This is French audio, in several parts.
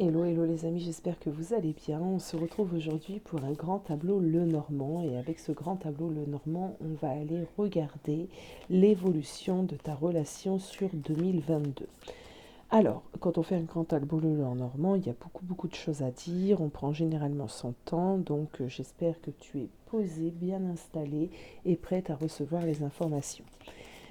Hello, hello les amis, j'espère que vous allez bien. On se retrouve aujourd'hui pour un grand tableau Lenormand et avec ce grand tableau Lenormand, on va aller regarder l'évolution de ta relation sur 2022. Alors, quand on fait un grand tableau Lenormand, il y a beaucoup de choses à dire, on prend généralement son temps, donc j'espère que tu es posé, bien installé et prête à recevoir les informations.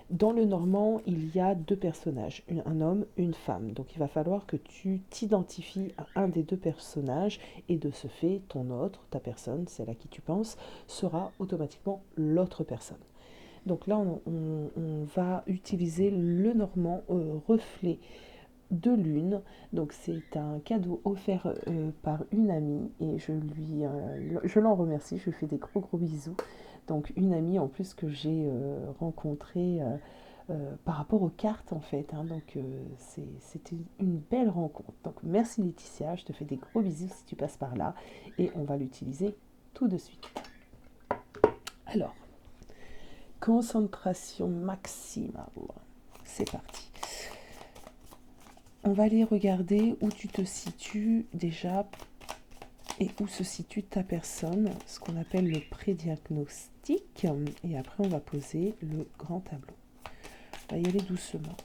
Dans le normand, il y a deux personnages, un homme, une femme. Donc il va falloir que tu t'identifies à un des deux personnages et de ce fait, ton autre, ta personne, celle à qui tu penses, sera automatiquement l'autre personne. Donc là, on va utiliser le normand reflet de lune. Donc c'est un cadeau offert par une amie et je l'en remercie, je lui fais des gros bisous. Donc une amie en plus que j'ai rencontrée par rapport aux cartes en fait. Donc c'était une belle rencontre. Donc merci Laetitia, je te fais des gros bisous si tu passes par là et on va l'utiliser tout de suite. Alors, concentration maximale. C'est parti. On va aller regarder où tu te situes déjà et où se situe ta personne, ce qu'on appelle le prédiagnostic. Et après, on va poser le grand tableau. On va y aller doucement.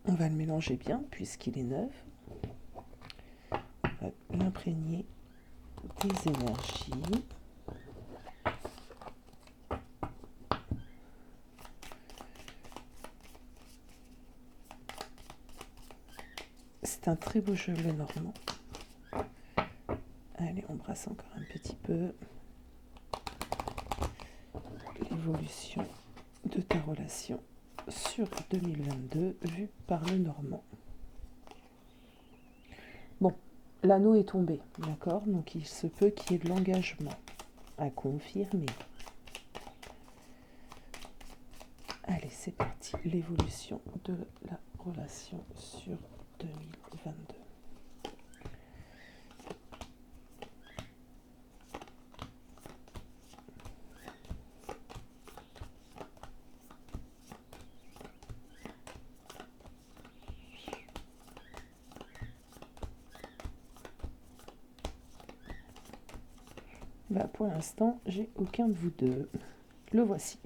On va le mélanger bien puisqu'il est neuf. On va l'imprégner des énergies. C'est un très beau jeu le normand. Allez, on brasse encore un petit peu l'évolution de ta relation sur 2022 vue par le normand. Bon, l'anneau est tombé, d'accord? Donc il se peut qu'il y ait de l'engagement à confirmer. Allez, c'est parti, l'évolution de la relation sur 2022. Bah, pour l'instant, j'ai aucun de vous deux. Le voici.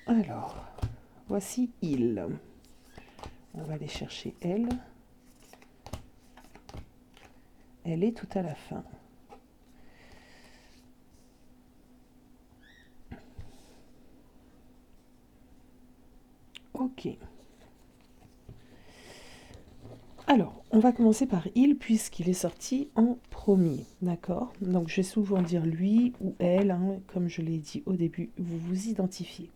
Alors, voici il. On va aller chercher elle. Elle est tout à la fin. Ok. Alors, on va commencer par il puisqu'il est sorti en premier, d'accord? Donc, je vais souvent dire lui ou elle, comme je l'ai dit au début, vous vous identifiez.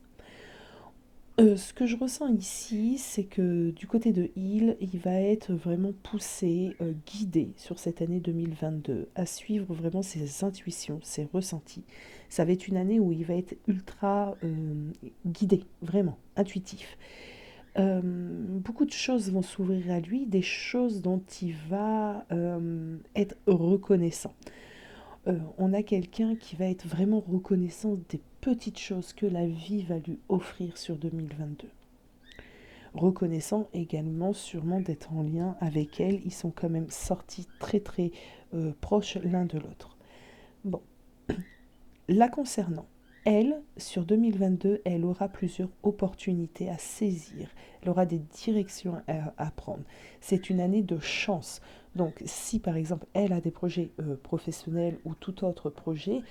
Ce que je ressens ici, c'est que du côté de il va être vraiment poussé, guidé sur cette année 2022, à suivre vraiment ses intuitions, ses ressentis. Ça va être une année où il va être ultra guidé, vraiment, intuitif. Beaucoup de choses vont s'ouvrir à lui, des choses dont il va être reconnaissant. On a quelqu'un qui va être vraiment reconnaissant des petites choses que la vie va lui offrir sur 2022. Reconnaissant également sûrement d'être en lien avec elle, ils sont quand même sortis très proches l'un de l'autre. Bon, la concernant, elle, sur 2022, elle aura plusieurs opportunités à saisir. Elle aura des directions à prendre. C'est une année de chance. Donc, si par exemple, elle a des projets professionnels ou tout autre projet,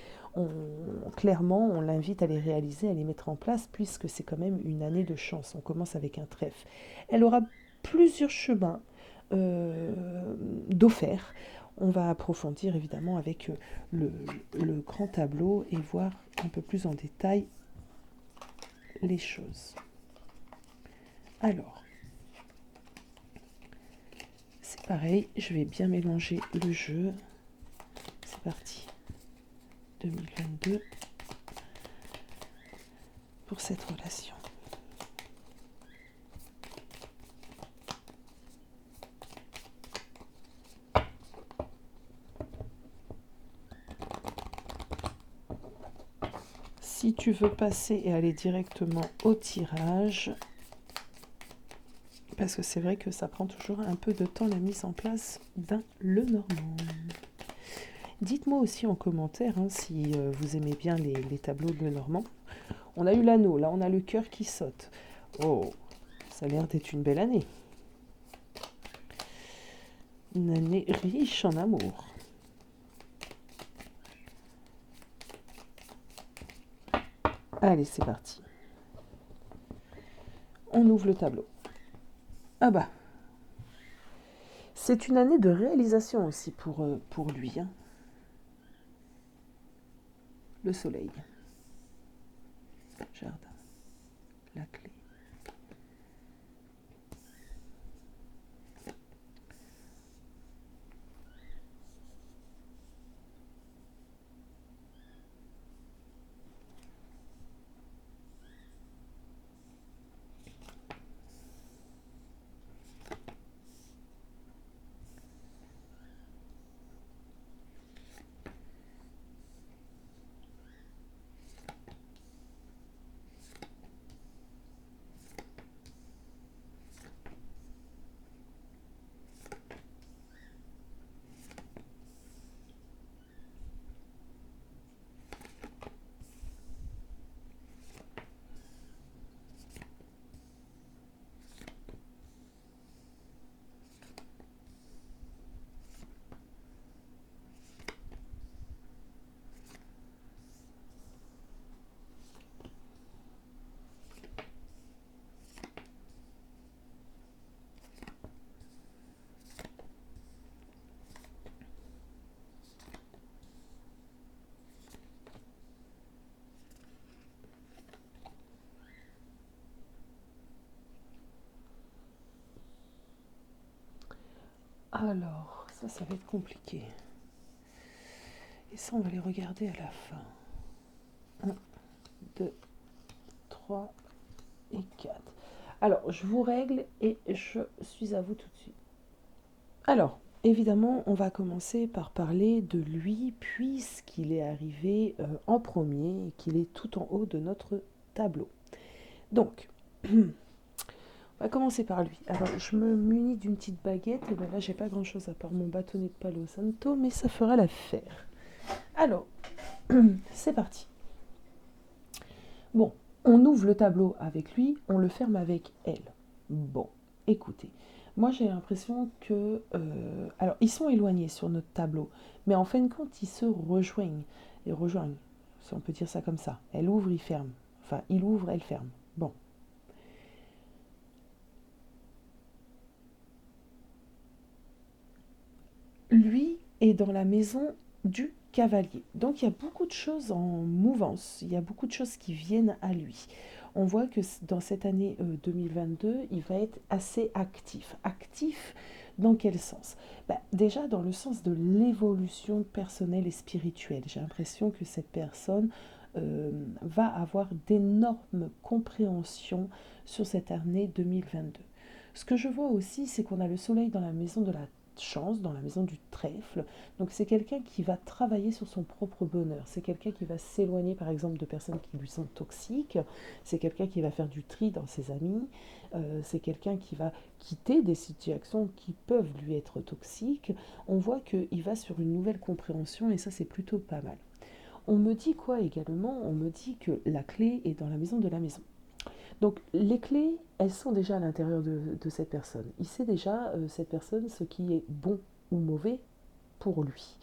clairement, on l'invite à les réaliser, à les mettre en place, puisque c'est quand même une année de chance. On commence avec un trèfle. Elle aura plusieurs chemins d'offerts. On va approfondir évidemment avec le grand tableau et voir un peu plus en détail les choses. Alors, c'est pareil, je vais bien mélanger le jeu. C'est parti. 2022 pour cette relation. Si tu veux passer et aller directement au tirage, parce que c'est vrai que ça prend toujours un peu de temps la mise en place d'un Lenormand. Dites-moi aussi en commentaire si vous aimez bien les tableaux de Lenormand. On a eu l'anneau, là on a le cœur qui saute. Oh, ça a l'air d'être une belle année. Une année riche en amour. Allez, c'est parti. On ouvre le tableau. Ah bah, c'est une année de réalisation aussi pour lui. Le soleil. Jardin. La clé. Alors, ça va être compliqué. Et ça, on va les regarder à la fin. 1, 2, 3 et 4. Alors, je vous règle et je suis à vous tout de suite. Alors, évidemment, on va commencer par parler de lui, puisqu'il est arrivé en premier et qu'il est tout en haut de notre tableau. Donc, on va commencer par lui. Alors, je me munis d'une petite baguette. Et bien là, j'ai pas grand-chose à part mon bâtonnet de Palo Santo, mais ça fera l'affaire. Alors, c'est parti. Bon, on ouvre le tableau avec lui, on le ferme avec elle. Bon, écoutez, moi j'ai l'impression que... alors, ils sont éloignés sur notre tableau, mais en fin de compte, ils se rejoignent. Ils rejoignent, si on peut dire ça comme ça. Elle ouvre, il ferme. Enfin, il ouvre, elle ferme. Bon. Lui est dans la maison du cavalier. Donc il y a beaucoup de choses en mouvance, il y a beaucoup de choses qui viennent à lui. On voit que dans cette année 2022, il va être assez actif. Actif dans quel sens? Déjà dans le sens de l'évolution personnelle et spirituelle. J'ai l'impression que cette personne va avoir d'énormes compréhensions sur cette année 2022. Ce que je vois aussi, c'est qu'on a le soleil dans la maison de la chance, dans la maison du trèfle. Donc c'est quelqu'un qui va travailler sur son propre bonheur. C'est quelqu'un qui va s'éloigner par exemple de personnes qui lui sont toxiques. C'est quelqu'un qui va faire du tri dans ses amis. C'est quelqu'un qui va quitter des situations qui peuvent lui être toxiques. On voit qu'il va sur une nouvelle compréhension et ça c'est plutôt pas mal. On me dit quoi également? On me dit que la clé est dans la maison de la maison. Donc les clés, elles sont déjà à l'intérieur de cette personne. Il sait déjà, cette personne, ce qui est bon ou mauvais pour lui.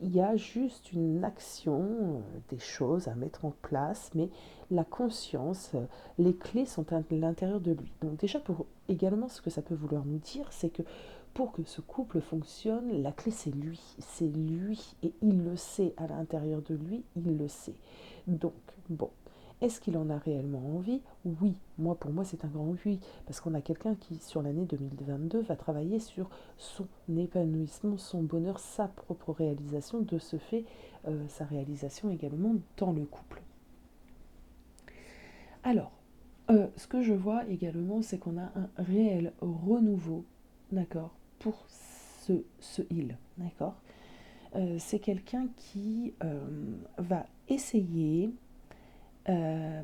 Il y a juste une action, des choses à mettre en place, mais la conscience, les clés sont à l'intérieur de lui. Donc déjà, pour également ce que ça peut vouloir nous dire, c'est que pour que ce couple fonctionne, la clé c'est lui, et il le sait à l'intérieur de lui, il le sait. Donc, bon, est-ce qu'il en a réellement envie? Oui, pour moi c'est un grand oui, parce qu'on a quelqu'un qui, sur l'année 2022, va travailler sur son épanouissement, son bonheur, sa propre réalisation, de ce fait, sa réalisation également dans le couple. Alors, ce que je vois également, c'est qu'on a un réel renouveau, d'accord, pour ce il, d'accord. C'est quelqu'un qui va essayer euh,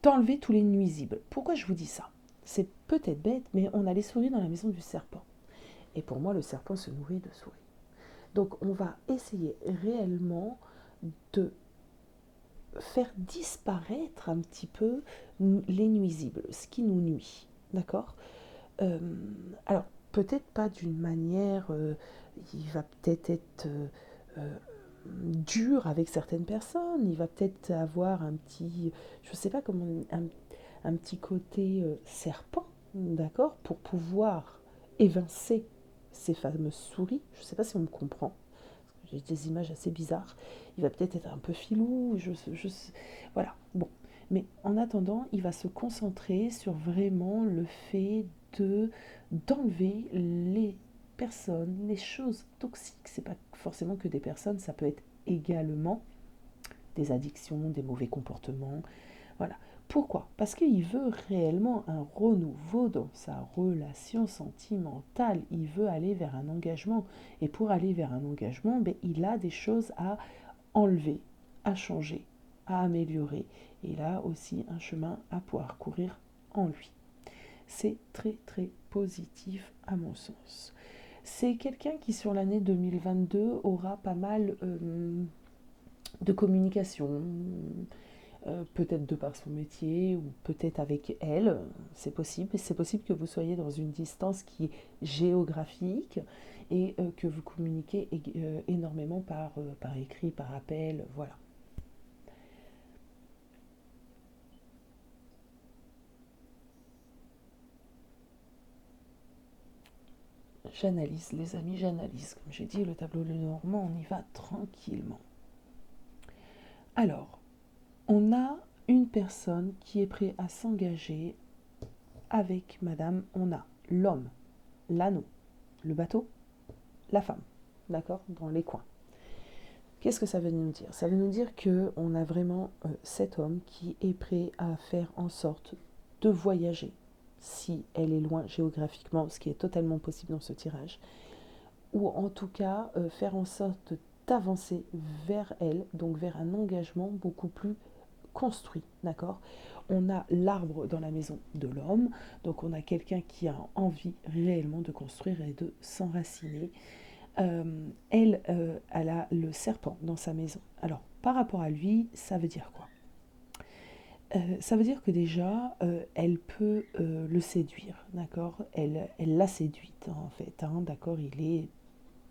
d'enlever tous les nuisibles. Pourquoi je vous dis ça? C'est peut-être bête, mais on a les souris dans la maison du serpent. Et pour moi, le serpent se nourrit de souris. Donc on va essayer réellement de faire disparaître un petit peu les nuisibles, ce qui nous nuit. D'accord? euh, Alors, peut-être pas d'une manière, il va peut-être être dur avec certaines personnes, il va peut-être avoir un petit, je sais pas comment, un petit côté serpent, d'accord, pour pouvoir évincer ces fameuses souris. Je sais pas si on me comprend. J'ai des images assez bizarres. Il va peut-être être un peu filou, voilà. Bon, mais en attendant, il va se concentrer sur vraiment le fait de d'enlever les personnes, les choses toxiques. C'est pas forcément que des personnes, ça peut être également des addictions, des mauvais comportements. Voilà. Pourquoi? Parce qu'il veut réellement un renouveau dans sa relation sentimentale. Il veut aller vers un engagement. Et pour aller vers un engagement, ben, il a des choses à enlever, à changer, à améliorer. Et il a aussi un chemin à pouvoir courir en lui. C'est très très positif à mon sens. C'est quelqu'un qui sur l'année 2022 aura pas mal de communication, peut-être de par son métier ou peut-être avec elle, c'est possible. C'est possible que vous soyez dans une distance qui est géographique et que vous communiquez énormément par écrit, par appel, voilà. J'analyse, les amis, j'analyse. Comme j'ai dit, le tableau Lenormand, on y va tranquillement. Alors, on a une personne qui est prête à s'engager avec madame. On a l'homme, l'anneau, le bateau, la femme, d'accord, dans les coins. Qu'est-ce que ça veut nous dire? Ça veut nous dire qu'on a vraiment cet homme qui est prêt à faire en sorte de voyager, si elle est loin géographiquement, ce qui est totalement possible dans ce tirage, ou en tout cas faire en sorte d'avancer vers elle, donc vers un engagement beaucoup plus construit, d'accord? On a l'arbre dans la maison de l'homme, donc on a quelqu'un qui a envie réellement de construire et de s'enraciner. Elle a le serpent dans sa maison. Alors, par rapport à lui, ça veut dire quoi? Ça veut dire que déjà, elle peut le séduire, d'accord? Elle l'a séduite, en fait, hein, d'accord? Il est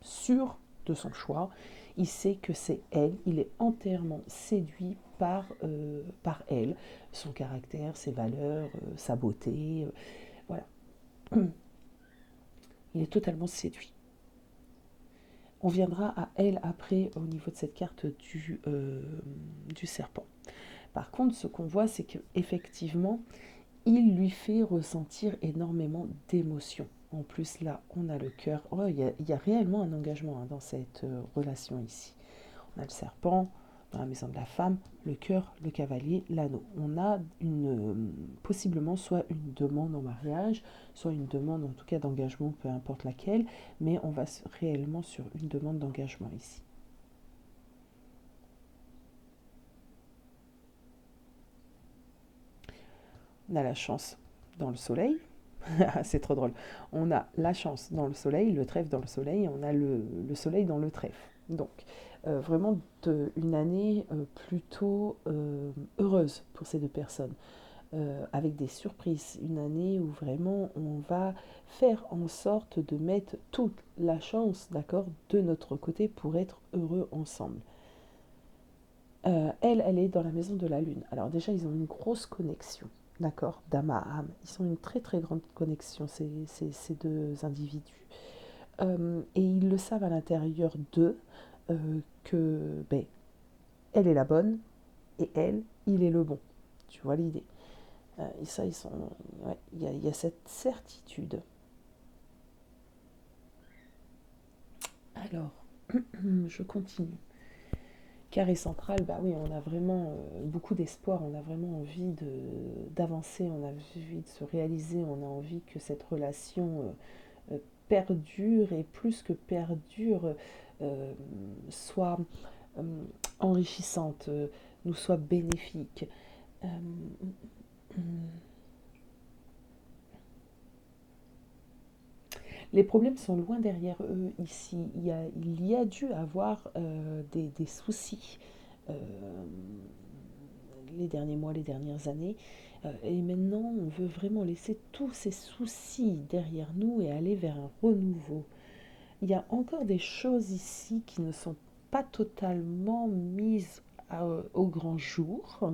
sûr de son choix, il sait que c'est elle, il est entièrement séduit par elle, son caractère, ses valeurs, sa beauté, voilà. Il est totalement séduit. On viendra à elle après au niveau de cette carte du serpent. Par contre, ce qu'on voit, c'est qu'effectivement, il lui fait ressentir énormément d'émotions. En plus, là, on a le cœur. Oh, il y a réellement un engagement hein, dans cette relation ici. On a le serpent dans la maison de la femme, le cœur, le cavalier, l'anneau. On a possiblement soit une demande en mariage, soit une demande en tout cas d'engagement, peu importe laquelle, mais on va réellement sur une demande d'engagement ici. On a la chance dans le soleil. C'est trop drôle. On a la chance dans le soleil, le trèfle dans le soleil, et on a le soleil dans le trèfle. Donc, vraiment une année plutôt heureuse pour ces deux personnes, avec des surprises. Une année où vraiment on va faire en sorte de mettre toute la chance, d'accord, de notre côté pour être heureux ensemble. Elle est dans la maison de la lune. Alors déjà, ils ont une grosse connexion, d'accord, d'âme à âme. Ils ont une très très grande connexion, ces deux individus. Et ils le savent à l'intérieur d'eux que ben, elle est la bonne et elle, il est le bon. Tu vois l'idée. Et ça, ils sont. Ouais, il y a cette certitude. Alors, je continue. Carré central, bah oui, on a vraiment beaucoup d'espoir, on a vraiment envie d'avancer, on a envie de se réaliser, on a envie que cette relation perdure et plus que perdure, soit enrichissante, nous soit bénéfique. Euh, les problèmes sont loin derrière eux ici. Il y a dû avoir des soucis euh, les derniers mois, les dernières années. Et maintenant, on veut vraiment laisser tous ces soucis derrière nous et aller vers un renouveau. Il y a encore des choses ici qui ne sont pas totalement mises au grand jour.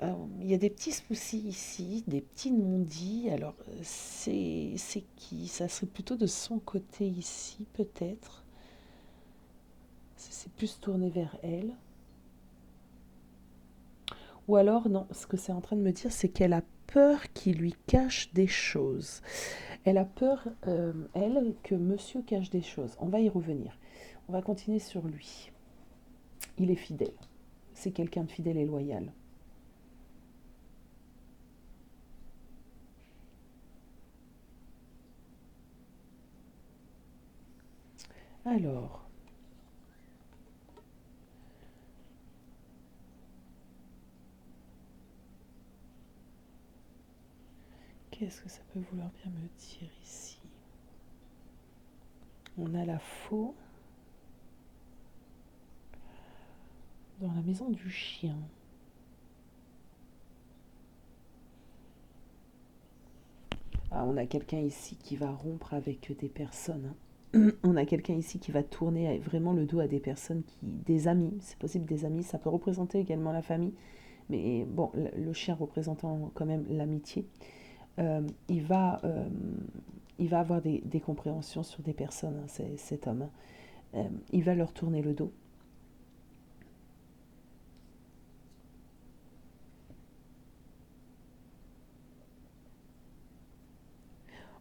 Il y a des petits soucis ici, des petits non-dits. Alors, c'est qui? Ça serait plutôt de son côté ici, peut-être. C'est plus tourné vers elle. Ou alors, non, ce que c'est en train de me dire, c'est qu'elle a peur qu'il lui cache des choses. Elle a peur, elle, que monsieur cache des choses. On va y revenir. On va continuer sur lui. Il est fidèle. C'est quelqu'un de fidèle et loyal. Alors, qu'est-ce que ça peut vouloir bien me dire ici? On a la faux dans la maison du chien. Ah, on a quelqu'un ici qui va rompre avec des personnes, hein. On a quelqu'un ici qui va tourner vraiment le dos à des personnes des amis, c'est possible des amis, ça peut représenter également la famille, mais bon, le chien représentant quand même l'amitié. Euh, il, va, euh, il va avoir des compréhensions sur des personnes, hein, cet homme, hein. Il va leur tourner le dos.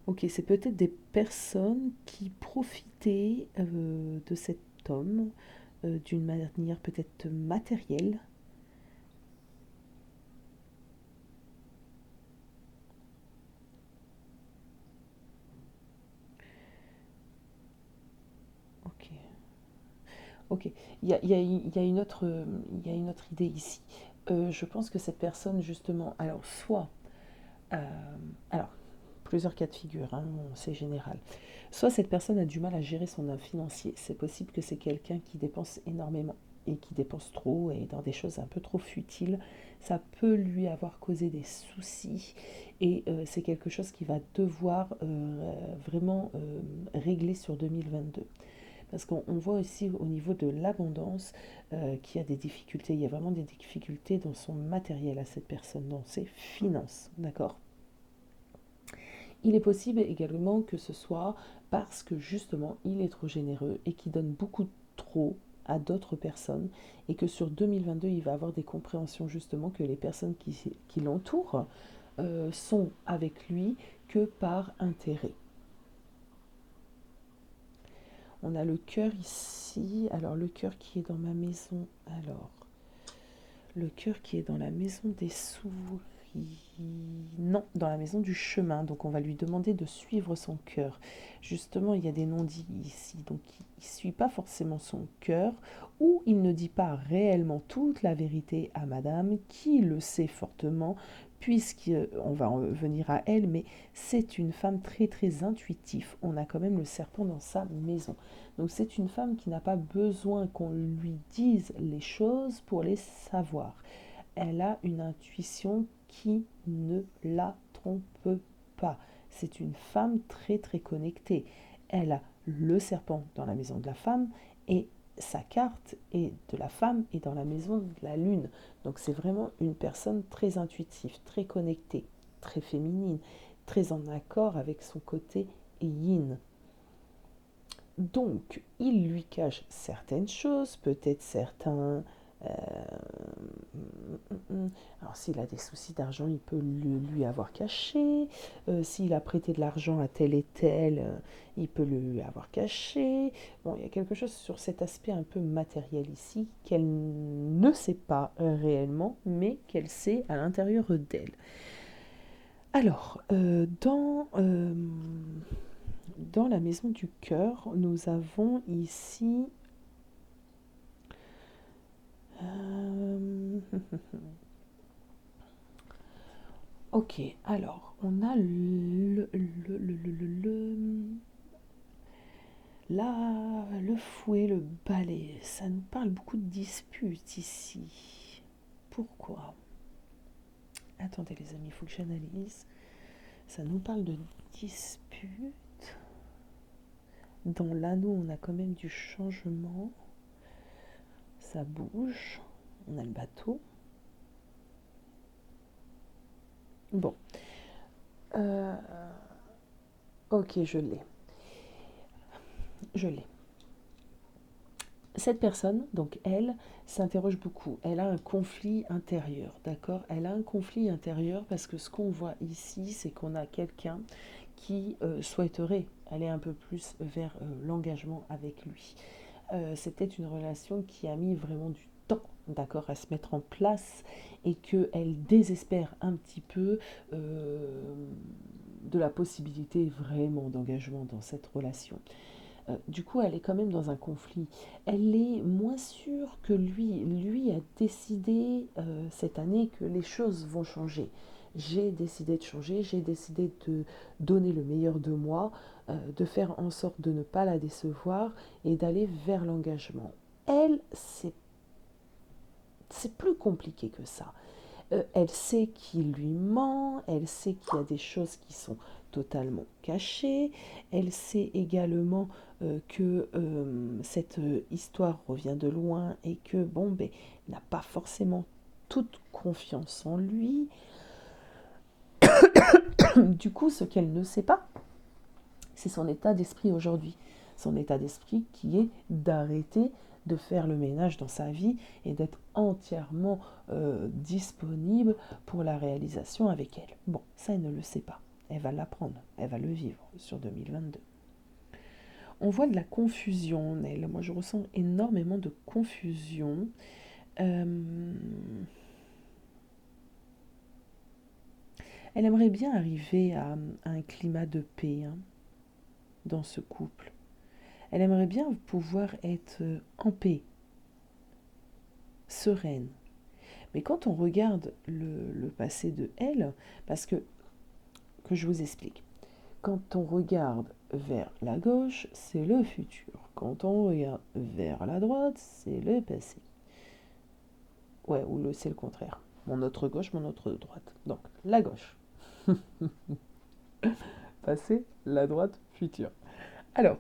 Ok, c'est peut-être des personnes qui profitaient de cet homme d'une manière peut-être matérielle. Ok, ok. Il y a une autre idée ici. Je pense que cette personne, justement, alors soit, euh, alors plusieurs cas de figure, hein, bon, c'est général. Soit cette personne a du mal à gérer son financier. C'est possible que c'est quelqu'un qui dépense énormément et qui dépense trop et dans des choses un peu trop futiles. Ça peut lui avoir causé des soucis et c'est quelque chose qu'il va devoir vraiment régler sur 2022. Parce qu'on voit aussi au niveau de l'abondance qu'il y a des difficultés. Il y a vraiment des difficultés dans son matériel à cette personne, dans ses finances. D'accord? Il est possible également que ce soit parce que justement il est trop généreux et qu'il donne beaucoup trop à d'autres personnes et que sur 2022 il va avoir des compréhensions justement que les personnes qui l'entourent sont avec lui que par intérêt. On a le cœur ici, alors le cœur qui est dans ma maison, alors le cœur qui est dans la maison des souris. Non, dans la maison du chemin. Donc on va lui demander de suivre son cœur. Justement, il y a des non-dits ici. Donc il ne suit pas forcément son cœur ou il ne dit pas réellement toute la vérité à madame qui le sait fortement puisqu'on va en venir à elle, mais c'est une femme très très intuitive. On a quand même le serpent dans sa maison. Donc c'est une femme qui n'a pas besoin qu'on lui dise les choses pour les savoir. Elle a une intuition qui ne la trompe pas. C'est une femme très très connectée. Elle a le serpent dans la maison de la femme et sa carte est de la femme et dans la maison de la lune. Donc c'est vraiment une personne très intuitive, très connectée, très féminine, très en accord avec son côté yin. Donc, il lui cache certaines choses, peut-être certains... alors, s'il a des soucis d'argent, il peut lui avoir caché. S'il a prêté de l'argent à tel et tel, il peut le lui avoir caché. Bon, il y a quelque chose sur cet aspect un peu matériel ici qu'elle ne sait pas réellement, mais qu'elle sait à l'intérieur d'elle. Alors, dans la maison du cœur, nous avons ici Ok, alors, on a le fouet, le balai. Ça nous parle beaucoup de disputes ici. Pourquoi? Attendez les amis, il faut que j'analyse. Ça nous parle de disputes. Dans l'anneau, on a quand même du changement. Ça bouge. On a le bateau. Bon. Ok, je l'ai. Cette personne, donc elle, s'interroge beaucoup. Elle a un conflit intérieur, d'accord? Elle a un conflit intérieur parce que ce qu'on voit ici, c'est qu'on a quelqu'un qui souhaiterait aller un peu plus vers l'engagement avec lui. C'était une relation qui a mis vraiment du temps, d'accord, à se mettre en place et qu'elle désespère un petit peu de la possibilité vraiment d'engagement dans cette relation. Du coup, elle est quand même dans un conflit. Elle est moins sûre que lui. Lui a décidé cette année que les choses vont changer. J'ai décidé de changer, j'ai décidé de donner le meilleur de moi, de faire en sorte de ne pas la décevoir et d'aller vers l'engagement. Elle, c'est plus compliqué que ça. Elle sait qu'il lui ment, elle sait qu'il y a des choses qui sont totalement cachées, elle sait également que cette histoire revient de loin et que, bon, ben, n'a pas forcément toute confiance en lui. Du coup, ce qu'elle ne sait pas, c'est son état d'esprit aujourd'hui. Son état d'esprit qui est d'arrêter de faire le ménage dans sa vie et d'être entièrement disponible pour la réalisation avec elle. Bon, ça, elle ne le sait pas. Elle va l'apprendre, elle va le vivre sur 2022. On voit de la confusion en elle. Moi, je ressens énormément de confusion. Elle aimerait bien arriver à un climat de paix hein, dans ce couple. Elle aimerait bien pouvoir être en paix, sereine. Mais quand on regarde le passé de elle, parce que je vous explique, quand on regarde vers la gauche, c'est le futur. Quand on regarde vers la droite, c'est le passé. Ouais, ou c'est le contraire. Mon autre gauche, mon autre droite. Donc, la gauche. Passé, la droite, futur. Alors,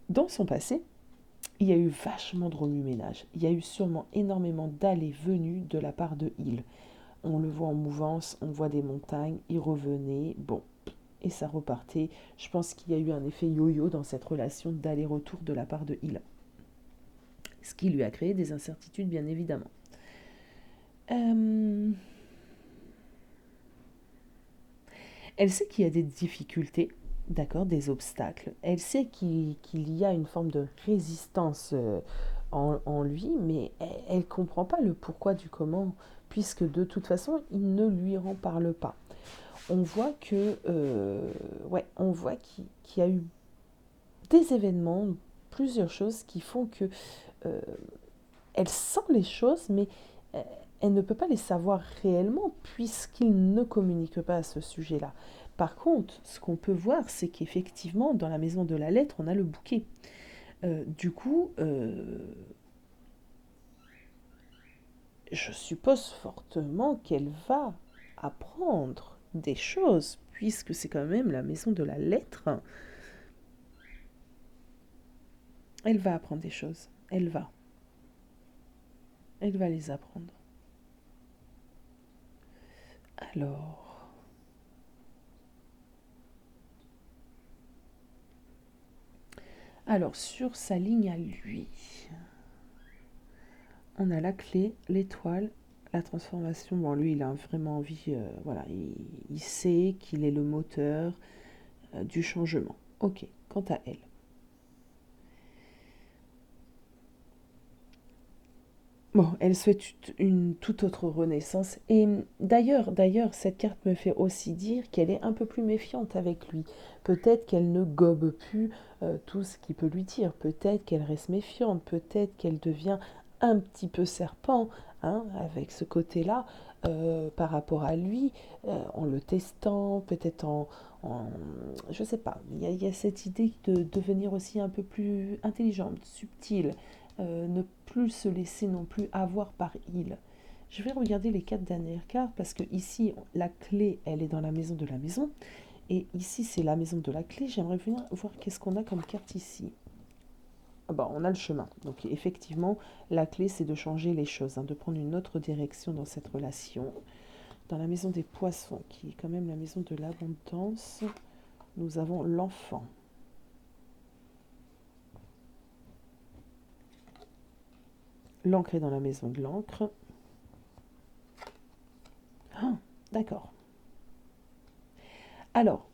dans son passé, il y a eu vachement de remue-ménage. Il y a eu sûrement énormément d'allées-venues de la part de Hill. On le voit en mouvance, on voit des montagnes, il revenait, bon, et ça repartait. Je pense qu'il y a eu un effet yo-yo dans cette relation d'aller-retour de la part de Hill. Ce qui lui a créé des incertitudes, bien évidemment. Elle sait qu'il y a des difficultés, d'accord, des obstacles. Elle sait qu'il y a une forme de résistance en lui, mais elle ne comprend pas le pourquoi du comment, puisque de toute façon, il ne lui en parle pas. On voit que, on voit qu'il y a eu des événements, plusieurs choses qui font que elle sent les choses, mais elle ne peut pas les savoir réellement puisqu'il ne communique pas à ce sujet-là. Par contre, ce qu'on peut voir, c'est qu'effectivement, dans la maison de la lettre, on a le bouquet. Du coup, je suppose fortement qu'elle va apprendre des choses, puisque c'est quand même la maison de la lettre. Elle va apprendre des choses. Elle va les apprendre. Alors, sur sa ligne à lui, on a la clé, l'étoile, la transformation. Bon, lui, il a vraiment envie, il sait qu'il est le moteur du changement. Ok, quant à elle. Bon, elle souhaite une toute autre renaissance. Et d'ailleurs, cette carte me fait aussi dire qu'elle est un peu plus méfiante avec lui. Peut-être qu'elle ne gobe plus tout ce qui peut lui dire. Peut-être qu'elle reste méfiante. Peut-être qu'elle devient un petit peu serpent, hein, avec ce côté-là, par rapport à lui, en le testant, peut-être je sais pas, il y a cette idée de devenir aussi un peu plus intelligente, subtile, ne plus se laisser non plus avoir par il. Je vais regarder les cartes dernières cartes parce que ici, la clé, elle est dans la maison de la maison. Et ici, c'est la maison de la clé. J'aimerais venir voir qu'est-ce qu'on a comme carte ici. Ah bah, on a le chemin. Donc effectivement, la clé, c'est de changer les choses, hein, de prendre une autre direction dans cette relation. Dans la maison des poissons, qui est quand même la maison de l'abondance, nous avons l'enfant. L'encre est dans la maison de l'encre. Ah, d'accord. Alors,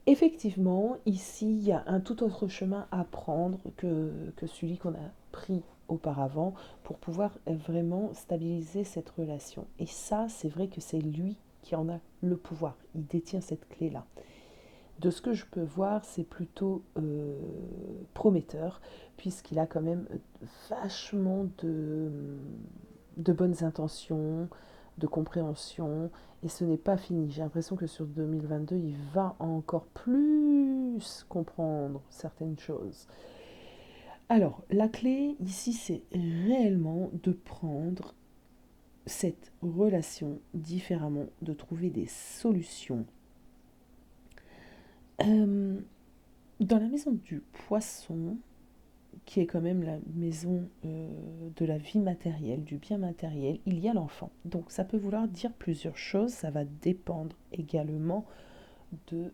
effectivement, ici, il y a un tout autre chemin à prendre que celui qu'on a pris auparavant pour pouvoir vraiment stabiliser cette relation. Et ça, c'est vrai que c'est lui qui en a le pouvoir. Il détient cette clé-là. De ce que je peux voir, c'est plutôt prometteur, puisqu'il a quand même vachement de bonnes intentions, de compréhension, et ce n'est pas fini. J'ai l'impression que sur 2022, il va encore plus comprendre certaines choses. Alors, la clé ici, c'est réellement de prendre cette relation différemment, de trouver des solutions. Dans la maison du poisson, qui est quand même la maison de la vie matérielle, du bien matériel, il y a l'enfant. Donc ça peut vouloir dire plusieurs choses, ça va dépendre également de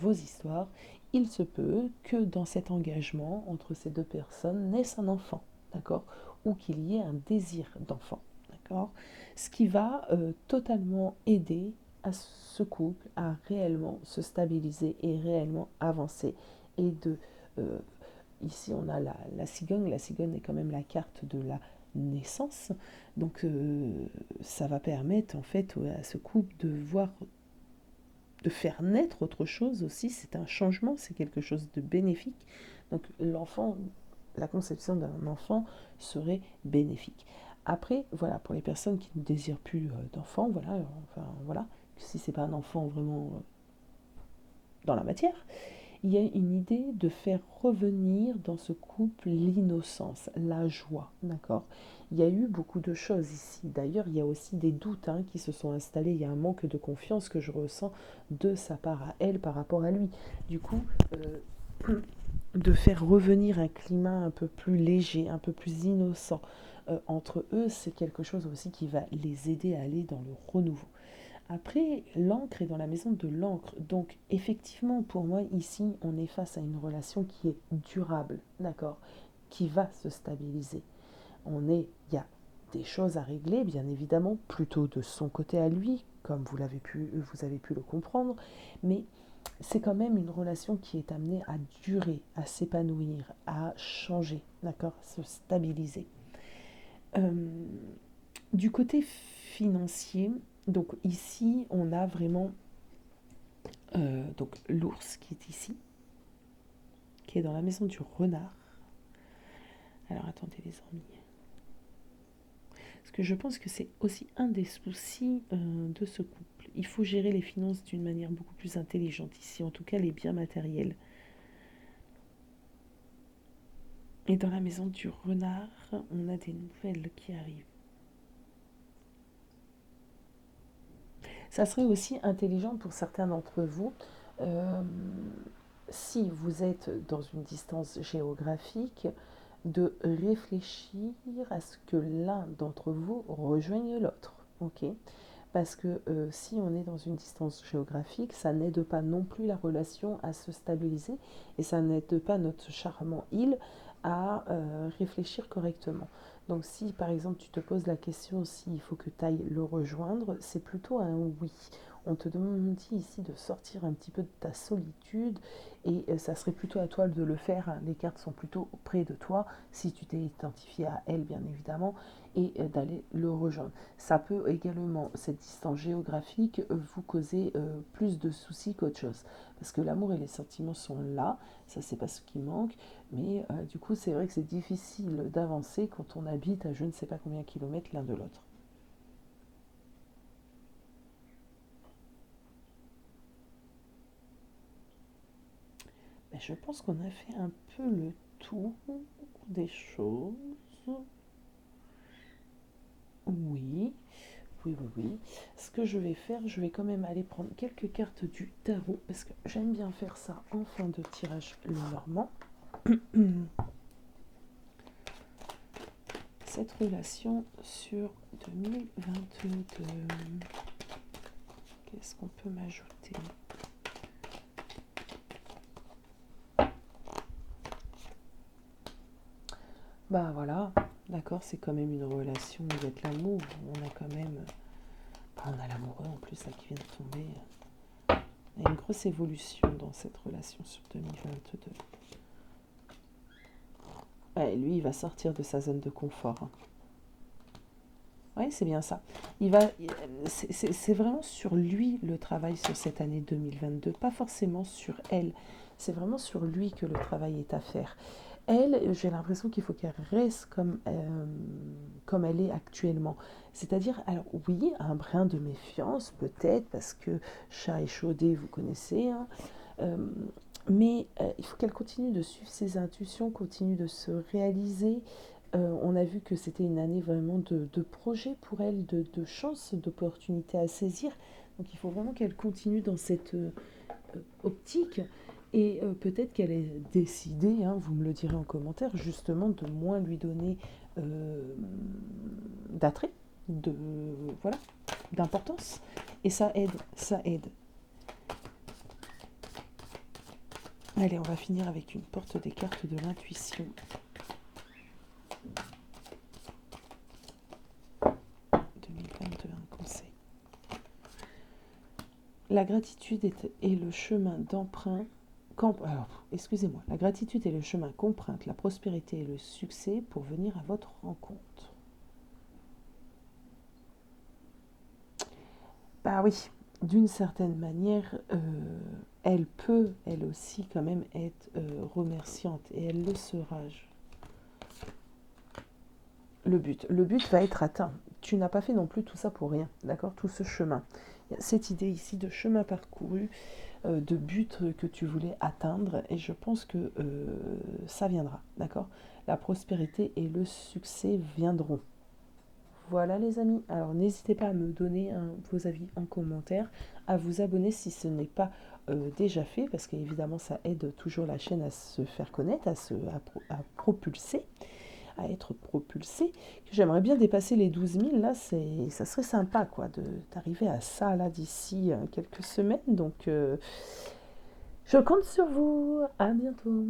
vos histoires. Il se peut que dans cet engagement entre ces deux personnes naisse un enfant, d'accord, ou qu'il y ait un désir d'enfant, d'accord, ce qui va totalement aider à ce couple à réellement se stabiliser et réellement avancer et de ici, on a la cigogne. La cigogne est quand même la carte de la naissance. Donc, ça va permettre, en fait, à ce couple de voir, de faire naître autre chose aussi. C'est un changement, c'est quelque chose de bénéfique. Donc, l'enfant, la conception d'un enfant serait bénéfique. Après, voilà, pour les personnes qui ne désirent plus d'enfants, voilà, enfin, voilà, si c'est pas un enfant vraiment dans la matière, il y a une idée de faire revenir dans ce couple l'innocence, la joie, d'accord. Il y a eu beaucoup de choses ici. D'ailleurs, il y a aussi des doutes qui se sont installés. Il y a un manque de confiance que je ressens de sa part à elle par rapport à lui. Du coup, de faire revenir un climat un peu plus léger, un peu plus innocent entre eux, c'est quelque chose aussi qui va les aider à aller dans le renouveau. Après, l'encre est dans la maison de l'encre. Donc, effectivement, pour moi, ici, on est face à une relation qui est durable, d'accord, qui va se stabiliser. Il y a des choses à régler, bien évidemment, plutôt de son côté à lui, comme vous avez pu le comprendre, mais c'est quand même une relation qui est amenée à durer, à s'épanouir, à changer, d'accord, à se stabiliser. Euh, du côté financier, donc ici, on a vraiment donc l'ours qui est ici, qui est dans la maison du renard. Alors attendez les amis. Parce que je pense que c'est aussi un des soucis de ce couple. Il faut gérer les finances d'une manière beaucoup plus intelligente ici, en tout cas les biens matériels. Et dans la maison du renard, on a des nouvelles qui arrivent. Ça serait aussi intelligent pour certains d'entre vous, euh, si vous êtes dans une distance géographique, de réfléchir à ce que l'un d'entre vous rejoigne l'autre. Ok, parce que si on est dans une distance géographique, ça n'aide pas non plus la relation à se stabiliser et ça n'aide pas notre charmant île à réfléchir correctement. Donc si par exemple tu te poses la question s'il faut que tu ailles le rejoindre, c'est plutôt un oui. On te demande ici de sortir un petit peu de ta solitude et ça serait plutôt à toi de le faire, hein. Les cartes sont plutôt près de toi, si tu t'es identifié à elle bien évidemment, et d'aller le rejoindre. Ça peut également, cette distance géographique, vous causer plus de soucis qu'autre chose. Parce que l'amour et les sentiments sont là, ça c'est pas ce qui manque, mais du coup c'est vrai que c'est difficile d'avancer quand on habite à je ne sais pas combien de kilomètres l'un de l'autre. Mais je pense qu'on a fait un peu le tour des choses. Oui, oui, oui, oui. Ce que je vais faire, je vais quand même aller prendre quelques cartes du tarot, parce que j'aime bien faire ça en fin de tirage le normand. Cette relation sur 2022. Qu'est-ce qu'on peut m'ajouter? Bah voilà, d'accord, c'est quand même une relation avec l'amour. On a quand même. On a l'amoureux en plus là qui vient de tomber. Il y a une grosse évolution dans cette relation sur 2022. Ouais, lui, il va sortir de sa zone de confort, hein. Oui, c'est bien ça. C'est vraiment sur lui le travail sur cette année 2022, pas forcément sur elle. C'est vraiment sur lui que le travail est à faire. Elle, j'ai l'impression qu'il faut qu'elle reste comme elle est actuellement. C'est-à-dire, alors oui, un brin de méfiance peut-être, parce que chat échaudé, vous connaissez, hein. Euh, mais il faut qu'elle continue de suivre ses intuitions, continue de se réaliser. On a vu que c'était une année vraiment de projets pour elle, de chances, d'opportunités à saisir. Donc il faut vraiment qu'elle continue dans cette optique. Et peut-être qu'elle est décidée, hein, vous me le direz en commentaire, justement de moins lui donner d'attrait, de voilà, d'importance. Et ça aide, ça aide. Allez, on va finir avec une porte des cartes de l'intuition. 2022, un conseil. La gratitude est le chemin d'emprunt. Alors, excusez-moi. La gratitude est le chemin qu'emprunte la prospérité et le succès pour venir à votre rencontre. Bah oui, d'une certaine manière, elle peut, elle aussi, quand même être remerciante. Et elle le sera. Le but va être atteint. Tu n'as pas fait non plus tout ça pour rien, d'accord? Tout ce chemin. Il y a cette idée ici de chemin parcouru, de but que tu voulais atteindre, et je pense que ça viendra, d'accord? La prospérité et le succès viendront. Voilà les amis, alors n'hésitez pas à me donner vos avis en commentaire, à vous abonner si ce n'est pas déjà fait, parce qu'évidemment ça aide toujours la chaîne à se faire connaître, à propulser, à être propulsé. J'aimerais bien dépasser les 12 000, là ça serait sympa quoi, d'arriver à ça là d'ici quelques semaines, donc je compte sur vous, à bientôt.